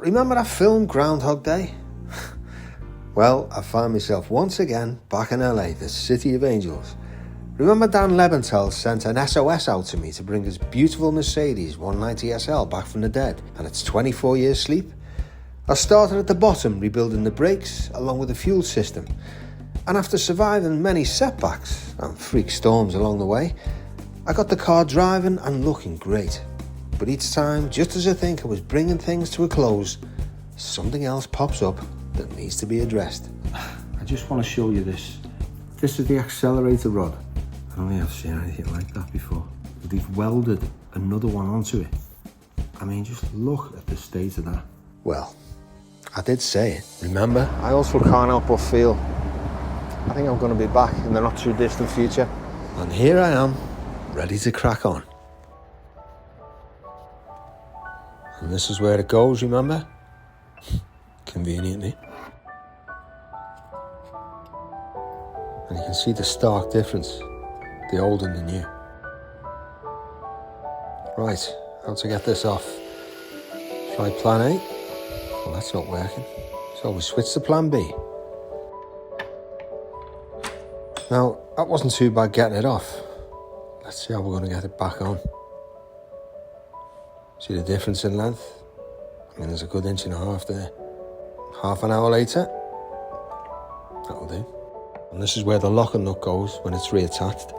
Remember that film Groundhog Day? Well, I find myself once again back in LA, the City of Angels. Remember Dan Lebenthal sent an SOS out to me to bring his beautiful Mercedes 190 SL back from the dead and its 24 years sleep? I started at the bottom rebuilding the brakes along with the fuel system, and after surviving many setbacks and freak storms along the way, I got the car driving and looking great. But each time, just as I think I was bringing things to a close, something else pops up that needs to be addressed. I just want to show you this. This is the accelerator rod. I don't think I've seen anything like that before. They've welded another one onto it. I mean, just look at the state of that. Well, I did say it, remember? I also can't help but feel I think I'm going to be back in the not too distant future. And here I am, ready to crack on. And this is where it goes, remember? Conveniently. And you can see the stark difference, the old and the new. Right, how to get this off? Try plan A. Well, that's not working. So we switch to plan B. Now, that wasn't too bad getting it off. Let's see how we're going to get it back on. See the difference in length? I mean, there's a good 1.5 inches there. Half an hour later, that'll do. And this is where the locker nut goes when it's reattached.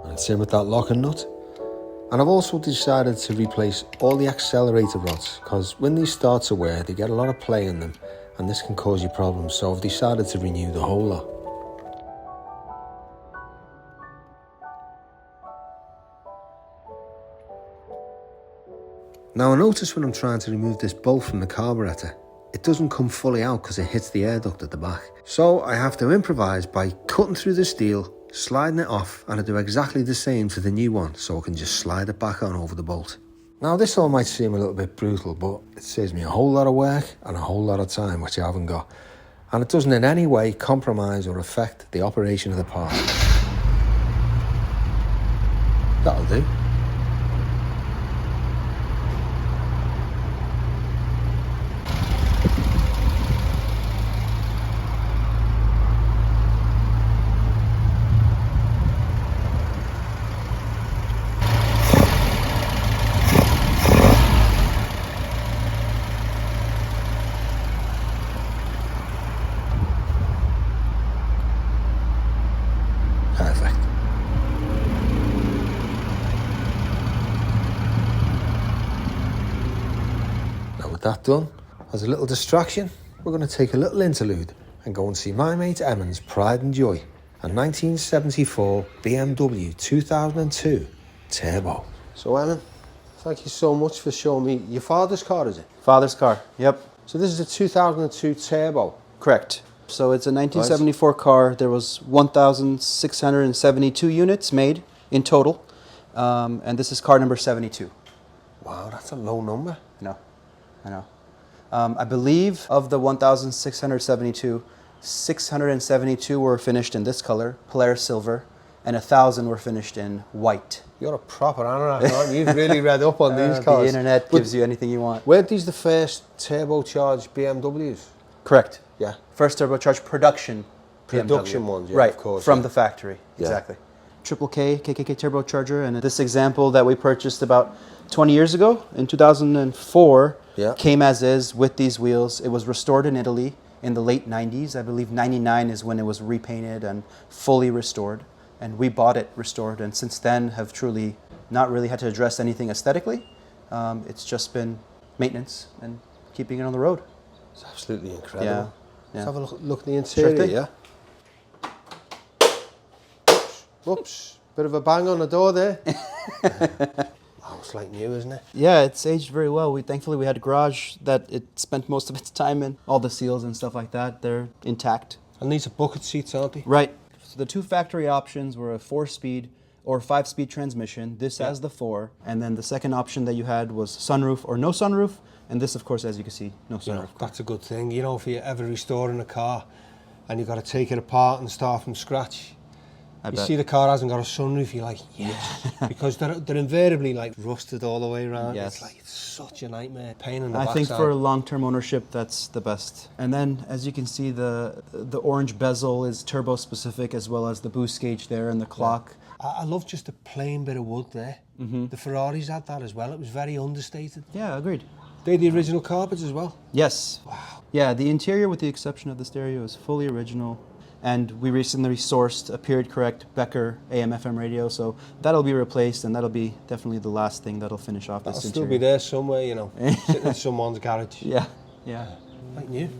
And same with that locker nut. And I've also decided to replace all the accelerator rods, because when these start to wear, they get a lot of play in them, and this can cause you problems, so I've decided to renew the whole lot. Now I notice when I'm trying to remove this bolt from the carburetor, it doesn't come fully out because it hits the air duct at the back. So I have to improvise by cutting through the steel, sliding it off, and I do exactly the same to the new one so I can just slide it back on over the bolt. Now this all might seem a little bit brutal, but it saves me a whole lot of work and a whole lot of time, which I haven't got. And it doesn't in any way compromise or affect the operation of the part. That'll do. Perfect. Now with that done, as a little distraction, we're going to take a little interlude and go and see my mate Emmon's pride and joy, a 1974 BMW 2002 Turbo. So Emmon, thank you so much for showing me your father's car, is it? Father's car, yep. So this is a 2002 Turbo. Correct. So it's a 1974 car. There was 1,672 units made in total. And this is car number 72. Wow, that's a low number. I know. I believe of the 1,672, 672 were finished in this color, Polaris silver, and 1,000 were finished in white. You're a proper anorak, aren't you? You've really read up on these cars. The internet gives you anything you want. Weren't these the first turbocharged BMWs? Correct. Yeah. First turbocharged production Production BMW. ones, yeah, right, of course. from yeah. the factory, Yeah. exactly. Triple K, KKK turbocharger, and this example that we purchased about 20 years ago, in 2004, Yeah. came as is with these wheels. It was restored in Italy in the late 90s. I believe 99 is when it was repainted and fully restored. And we bought it restored, and since then have truly not really had to address anything aesthetically. It's just been maintenance and keeping it on the road. It's absolutely incredible. Yeah. Let's have a look at the interior, thing. yeah? Whoops, bit of a bang on the door there. Oh, it's like new, isn't it? Yeah, it's aged very well. Thankfully we had a garage that it spent most of its time in. All the seals and stuff like that, they're intact. And these are bucket seats, aren't they? Right. So the two factory options were a 4-speed or 5-speed transmission. This has the 4. And then the second option that you had was sunroof or no sunroof. And this, of course, as you can see, no sunroof. You know, that's a good thing. You know, if you're ever restoring a car and you've got to take it apart and start from scratch, you see the car hasn't got a sunroof, you're like, yes. Because they're invariably like rusted all the way around. Yes. It's like, it's such a nightmare. Pain in the I backside. think for long-term ownership, that's the best. And then, as you can see, the orange bezel is turbo specific, as well as the boost gauge there and the clock. I love just a plain bit of wood there. The Ferraris had that as well. It was very understated. Yeah, agreed. They're the original carpets as well. Yes. Wow. Yeah, the interior, with the exception of the stereo, is fully original. And we recently sourced a period correct Becker AM/FM radio, so that'll be replaced, and that'll be definitely the last thing that'll finish off this That'll interior. still be there somewhere, you know, sitting in someone's garage. Yeah. Like new.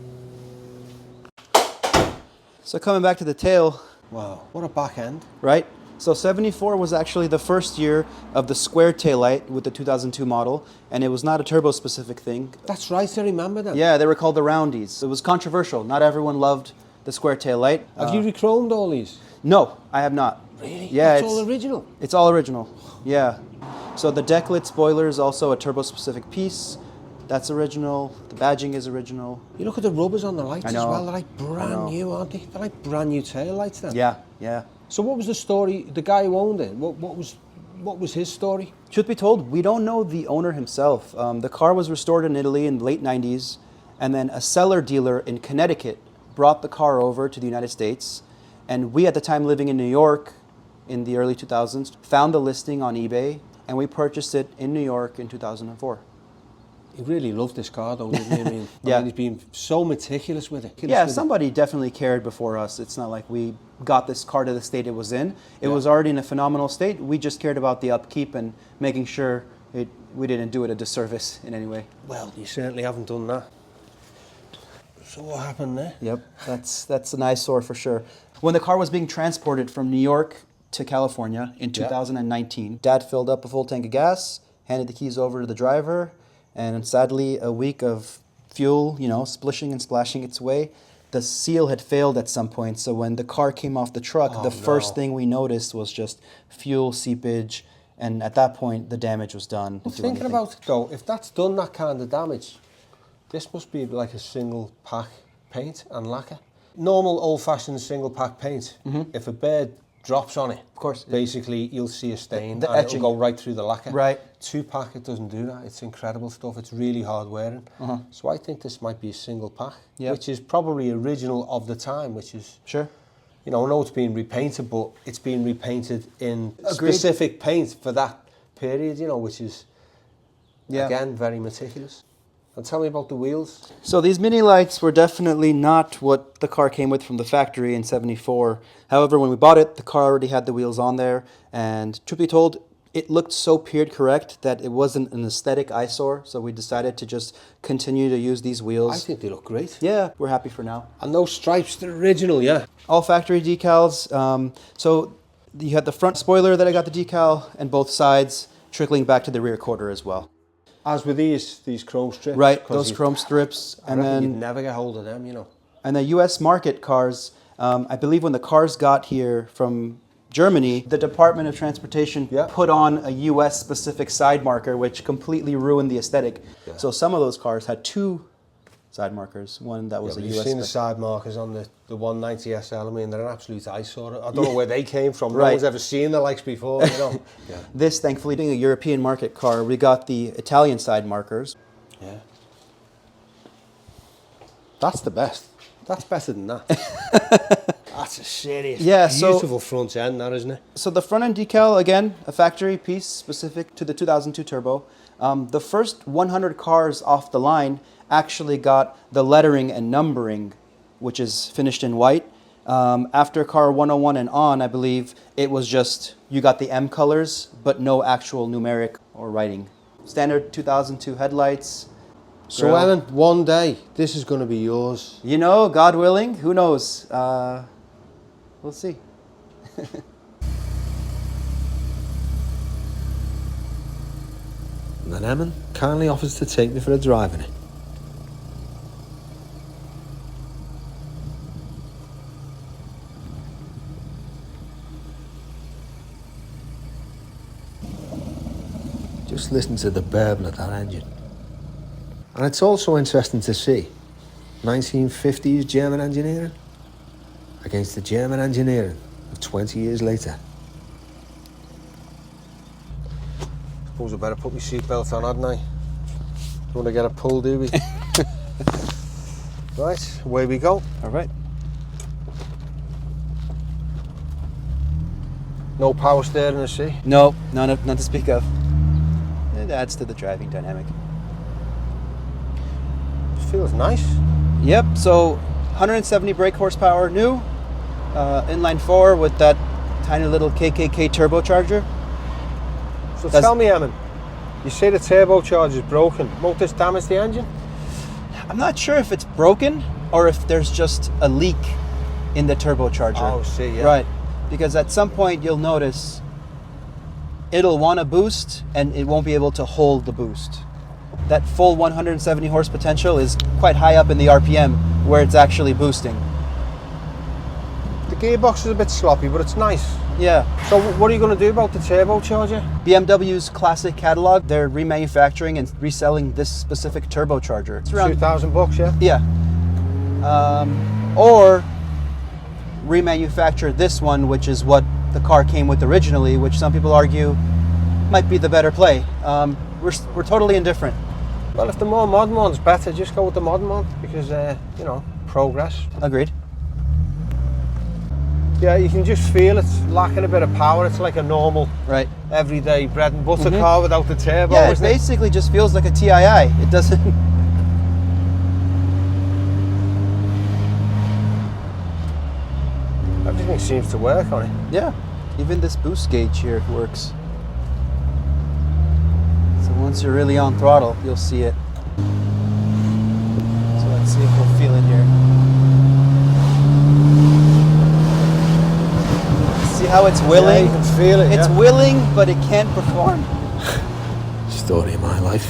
So coming back to the tail, Wow, what a back end. right? So 74 was actually the first year of the square taillight with the 2002 model, and it was not a turbo-specific thing. That's right, I remember that. Yeah, they were called the roundies. It was controversial. Not everyone loved the square taillight. Have you re-chromed all these? No, I have not. Really? Yeah, It's all original? It's all original, yeah. So the decklit spoiler is also a turbo-specific piece. That's original. The badging is original. You look at the rubbers on the lights as know. well, they're like brand new, aren't they? They're like brand new tail lights then. Yeah. So what was the story, the guy who owned it, what was his story? Truth be told, we don't know the owner himself. The car was restored in Italy in the late 90s, and then a seller dealer in Connecticut brought the car over to the United States, and we, at the time living in New York in the early 2000s, found the listing on eBay, and we purchased it in New York in 2004. He really loved this car though, didn't he? I mean, Yeah. he's been so meticulous with it. Yeah, somebody definitely cared before us. It's not like we got this car to the state it was in. It was already in a phenomenal state. We just cared about the upkeep and making sure we didn't do it a disservice in any way. Well, you certainly haven't done that. So what happened there? Yep, that's an eyesore for sure. When the car was being transported from New York to California in 2019, Dad filled up a full tank of gas, handed the keys over to the driver, and sadly, a week of fuel, splishing and splashing its way, the seal had failed at some point. So when the car came off the truck, the first thing we noticed was just fuel seepage, and at that point, the damage was done. Well, thinking about it though, if that's done that kind of damage, this must be like a single pack paint and lacquer. Normal old-fashioned single pack paint, if a bird drops on it, of course, basically you'll see a stain the and etching. it'll go right through the lacquer. Right. 2-pack, it doesn't do that. It's incredible stuff. It's really hard wearing. So I think this might be a single pack, which is probably original of the time, which is... Sure. I know it's been repainted, but it's been repainted in specific paint for that period, which is, again, very meticulous. And tell me about the wheels. So these mini lights were definitely not what the car came with from the factory in 74. However, when we bought it, the car already had the wheels on there. And truth be told, it looked so period correct that it wasn't an aesthetic eyesore. So we decided to just continue to use these wheels. I think they look great. Yeah, we're happy for now. And those stripes, they're original, yeah. All factory decals. So you had the front spoiler that I got the decal, and both sides trickling back to the rear quarter as well. As with these chrome strips. Right, those chrome strips. And then you'd never get hold of them, And the US market cars, I believe when the cars got here from Germany, the Department of Transportation put on a US specific side marker, which completely ruined the aesthetic. Yeah. So some of those cars had 2 side markers, one that was a US. You've seen the side markers on the 190 SL. I mean, they're an absolute eyesore. I don't know where they came from. No one's ever seen the likes before, This, thankfully, being a European market car, we got the Italian side markers. Yeah. That's the best. That's better than that. That's a serious, beautiful front end, that, isn't it? So the front end decal, again, a factory piece specific to the 2002 turbo. The first 100 cars off the line actually got the lettering and numbering, which is finished in white. After car 101 and on, I believe, it was just, you got the M colors, but no actual numeric or writing. Standard 2002 headlights. So Ellen, one day, this is going to be yours. God willing, who knows? We'll see. And then Emin kindly offers to take me for a drive in it. Just listen to the burble of that engine. And it's also interesting to see 1950s German engineering against the German engineering of 20 years later. Suppose I better put my seatbelt on, hadn't I? Don't want to get a pull, do we? Right, away we go. All right. No power steering, I see. No, none to speak of. It adds to the driving dynamic. Feels nice. Yep, so 170 brake horsepower new, inline 4 with that tiny little KKK turbocharger. So tell me, Eamon, you say the turbocharger is broken. Won't this damage the engine? I'm not sure if it's broken or if there's just a leak in the turbocharger. Oh, see, yeah. Right, because at some point you'll notice it'll want to boost and it won't be able to hold the boost. That full 170 horse potential is quite high up in the RPM where it's actually boosting. The gearbox is a bit sloppy, but it's nice. Yeah. So what are you going to do about the turbocharger? BMW's classic catalog, they're remanufacturing and reselling this specific turbocharger. It's around $2,000, yeah? Yeah. Or remanufacture this one, which is what the car came with originally, which some people argue might be the better play. We're totally indifferent. Well, if the more modern one's better, just go with the modern one because, you know, progress. Agreed. Yeah, you can just feel it's lacking a bit of power. It's like a normal, Right. everyday bread and butter car without the turbo, Yeah, it isn't it? basically just feels like a TII. It doesn't. Everything seems to work on it. Yeah. Even this boost gauge here works. So once you're really on throttle, you'll see it. So let's see if we'll feel it here. See how it's willing? Yeah, you can feel it, It's yeah. willing, but it can't perform. Story of my life.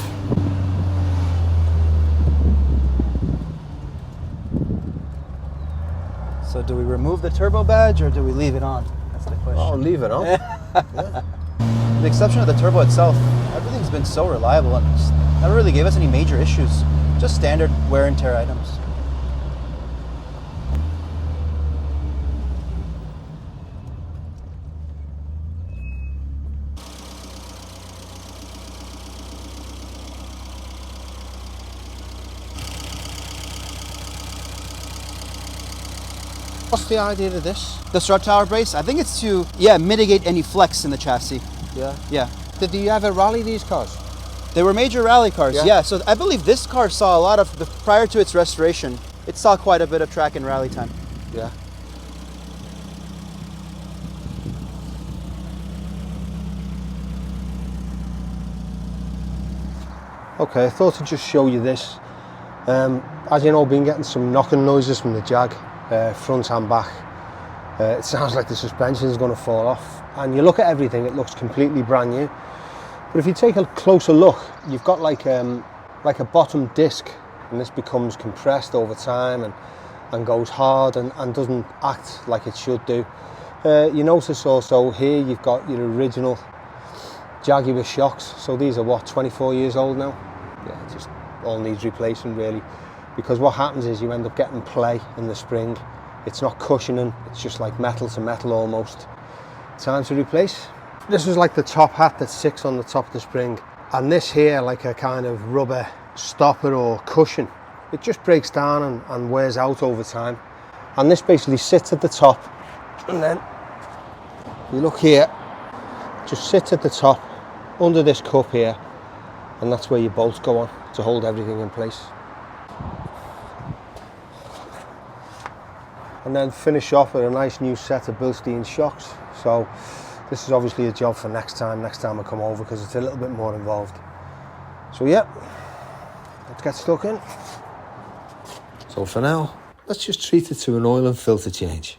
So do we remove the turbo badge or do we leave it on? That's the question. Oh, leave it on. With the exception of the turbo itself, everything's been so reliable and just never really gave us any major issues. Just standard wear and tear items. What's the idea of this? The strut tower brace, I think it's to, mitigate any flex in the chassis. Yeah. Yeah. Did you ever rally these cars? They were major rally cars, Yeah. yeah. So I believe this car saw a lot of, prior to its restoration, it saw quite a bit of track and rally time. Yeah. Okay, I thought I'd just show you this. As you know, I've been getting some knocking noises from the Jag, front and back. It sounds like the suspension is going to fall off. And you look at everything, it looks completely brand new. But if you take a closer look, you've got like a bottom disc, and this becomes compressed over time and goes hard and doesn't act like it should do. You notice also here you've got your original Jaguar shocks. So these are what, 24 years old now? Yeah, it just all needs replacing really. Because what happens is you end up getting play in the spring. It's not cushioning, it's just like metal to metal almost. Time to replace. This is like the top hat that sits on the top of the spring. And this here, like a kind of rubber stopper or cushion, it just breaks down and wears out over time. And this basically sits at the top. And then you look here, just sits at the top under this cup here. And that's where your bolts go on to hold everything in place. And then finish off with a nice new set of Bilstein shocks. So this is obviously a job for next time I come over, because it's a little bit more involved. So yeah, let's get stuck in. So for now, let's just treat it to an oil and filter change.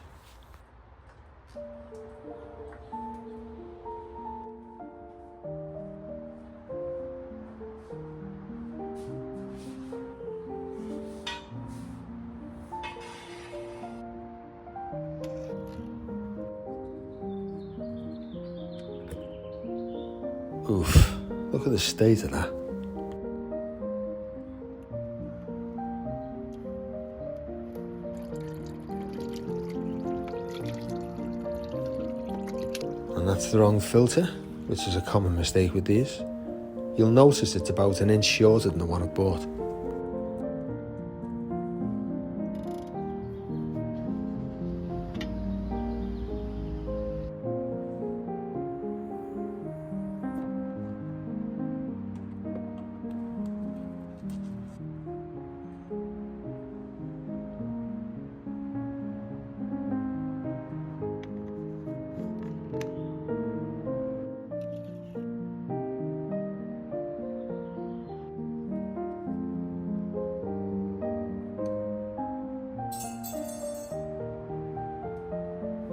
Oof, Look at the state of that. And that's the wrong filter, which is a common mistake with these. You'll notice it's about an inch shorter than the one I bought.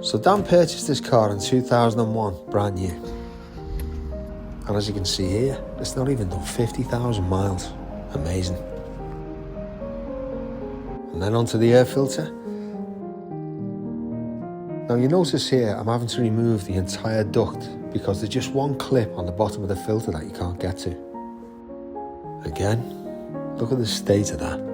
So Dan purchased this car in 2001, brand new. And as you can see here, it's not even done 50,000 miles. Amazing. And then onto the air filter. Now you notice here, I'm having to remove the entire duct because there's just one clip on the bottom of the filter that you can't get to. Again, look at the state of that.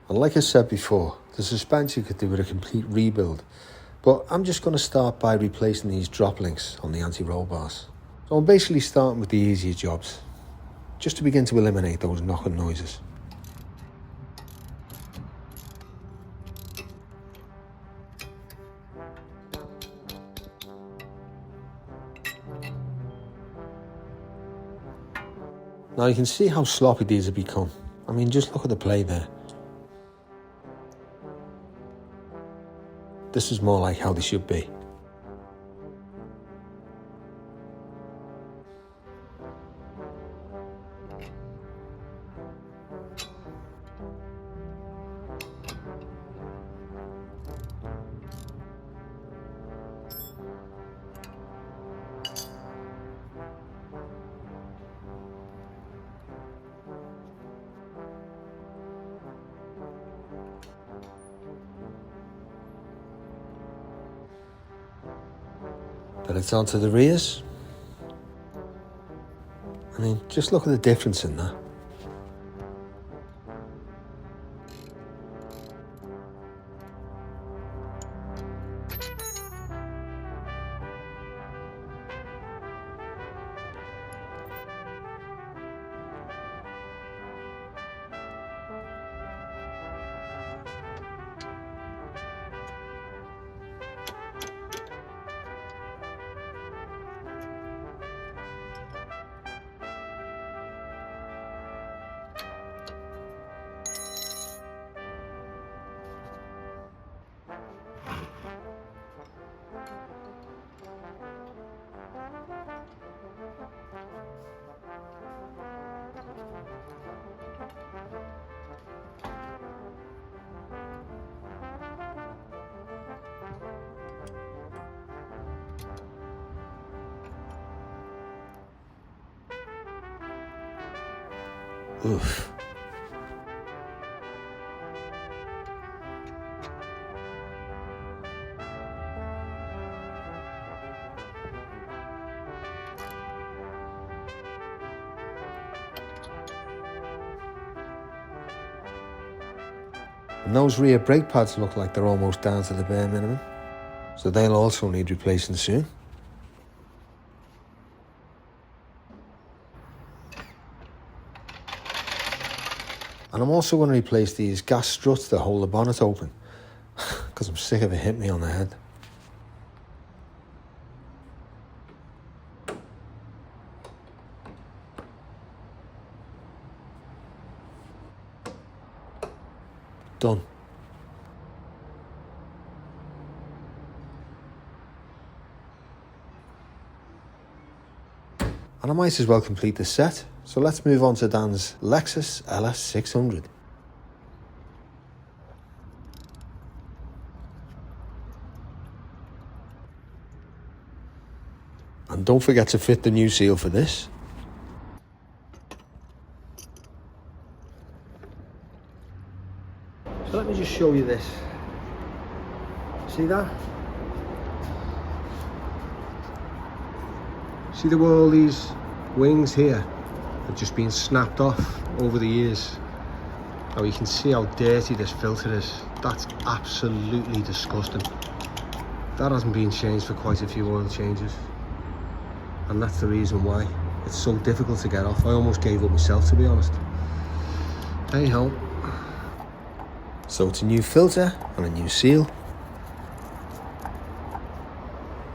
And like I said before, the suspension could do with a complete rebuild, but I'm just going to start by replacing these drop links on the anti-roll bars. So I'm basically starting with the easier jobs, just to begin to eliminate those knocking noises. Now you can see how sloppy these have become. I mean, just look at the play there. This is more like how they should be. Then it's onto the rears. I mean, just look at the difference in that. Oof. And those rear brake pads look like they're almost down to the bare minimum, so they'll also need replacing soon. And I'm also going to replace these gas struts that hold the bonnet open, because I'm sick of it hitting me on the head. Done. And I might as well complete the set. So let's move on to Dan's Lexus LS600. And don't forget to fit the new seal for this. So let me just show you this. See that? See the way all these wings here have just been snapped off over the years. Now you can see how dirty this filter is. That's absolutely disgusting. That hasn't been changed for quite a few oil changes. And that's the reason why it's so difficult to get off. I almost gave up myself, to be honest. Hey ho. So it's a new filter and a new seal.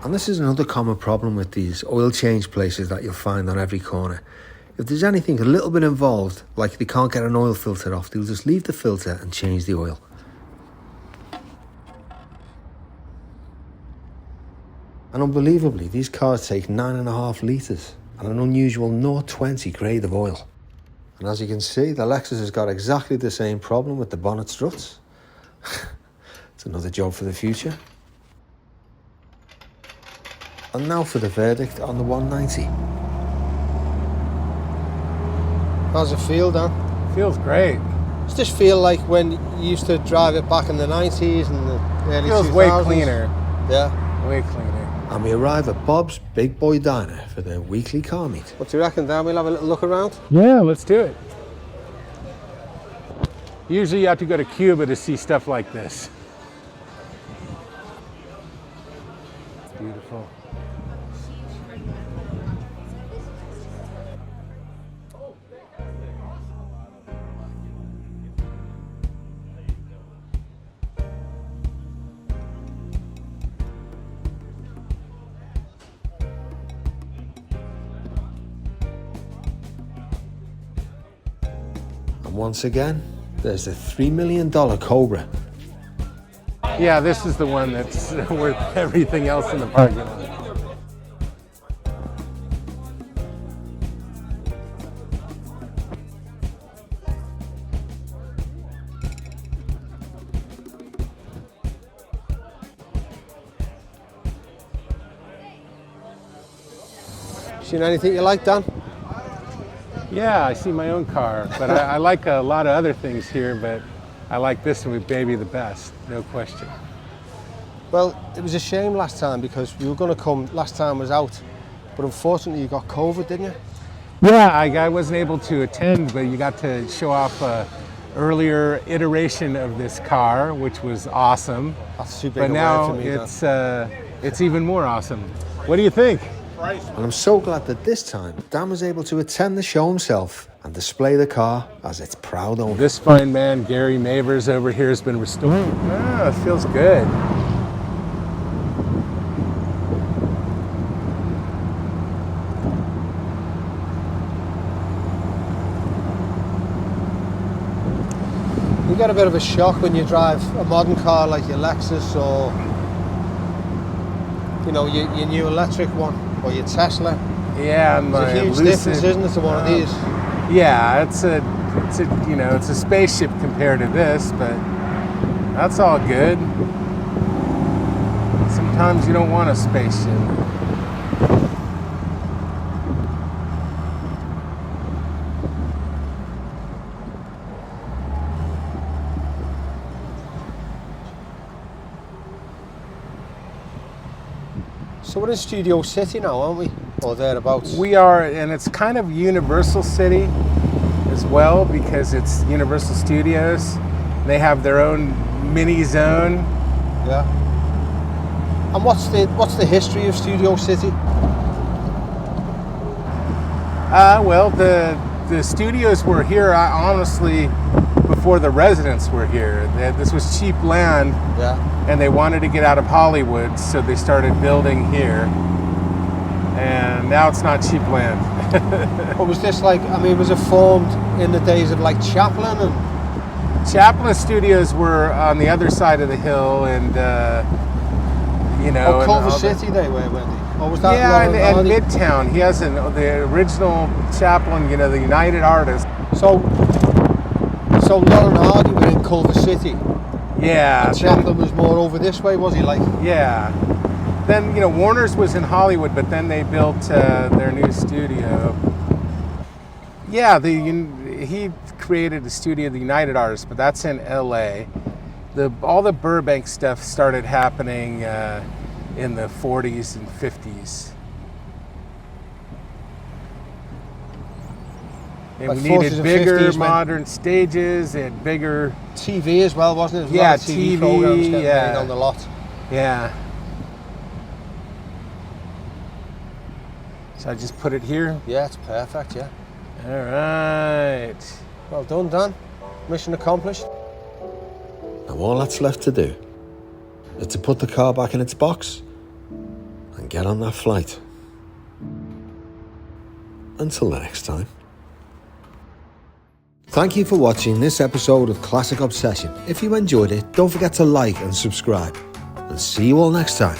And this is another common problem with these oil change places that you'll find on every corner. If there's anything a little bit involved, like they can't get an oil filter off, they'll just leave the filter and change the oil. And unbelievably, these cars take 9.5 litres and an unusual 0.20 grade of oil. And as you can see, the Lexus has got exactly the same problem with the bonnet struts. It's another job for the future. And now for the verdict on the 190. How's it feel, Dan? Feels great. Does this feel like when you used to drive it back in the 90s and the early 2000s? Feels way cleaner. Yeah? Way cleaner. And we arrive at Bob's Big Boy Diner for their weekly car meet. What do you reckon, Dan? We'll have a little look around? Yeah, let's do it. Usually you have to go to Cuba to see stuff like this. It's beautiful. And once again, there's the $3 million Cobra. Yeah, this is the one that's worth everything else in the parking lot. Seen anything you like, Dan? Yeah, I see my own car, but I like a lot of other things here, but I like this one with Baby the best, no question. Well, it was a shame last time because we were going to come, last time was out, but unfortunately you got COVID, didn't you? Yeah, I wasn't able to attend, but you got to show off an earlier iteration of this car, which was awesome. That's too big but a now word for me, it's even more awesome. What do you think? And I'm so glad that this time Dan was able to attend the show himself and display the car as its proud owner. This fine man, Gary Mavers, over here has been restored. Ah, it feels good. You get a bit of a shock when you drive a modern car like your Lexus or, you know, your new electric one or your Tesla. Yeah, and It's a huge difference, isn't it, to one of these? Yeah, it's a you know, it's a spaceship compared to this, but that's all good. Sometimes you don't want a spaceship. So we're in Studio City now, aren't we? Or thereabouts. We are, and it's kind of Universal City as well because it's Universal Studios. They have their own mini zone. Yeah. And what's the history of Studio City? Well, the studios were here, honestly, before the residents were here. This was cheap land. Yeah. And they wanted to get out of Hollywood, so they started building here. And now it's not cheap land. Or was this like, I mean, was it formed in the days of like Chaplin? And Chaplin Studios were on the other side of the hill, and you know. Oh, Culver City they were, weren't they? Or was that? Yeah, and Midtown. He has the original Chaplin, you know, the United Artists. So Laurel and Hardy were in Culver City. Yeah. And Chaplin was more over this way, was he? Like. Yeah. Then, you know, Warner's was in Hollywood, but then they built their new studio. Yeah, he created the studio, the United Artists, but that's in LA. All the Burbank stuff started happening in the 40s and 50s. And Like we 40s needed and bigger 50s, modern stages and bigger... TV as well, wasn't it? There was a Yeah, lot of TV programs getting made on the lot. Yeah. So I just put it here. Yeah, it's perfect, yeah. All right. Well done, Dan. Mission accomplished. Now all that's left to do is to put the car back in its box and get on that flight. Until the next time. Thank you for watching this episode of Classic Obsession. If you enjoyed it, don't forget to like and subscribe. And see you all next time.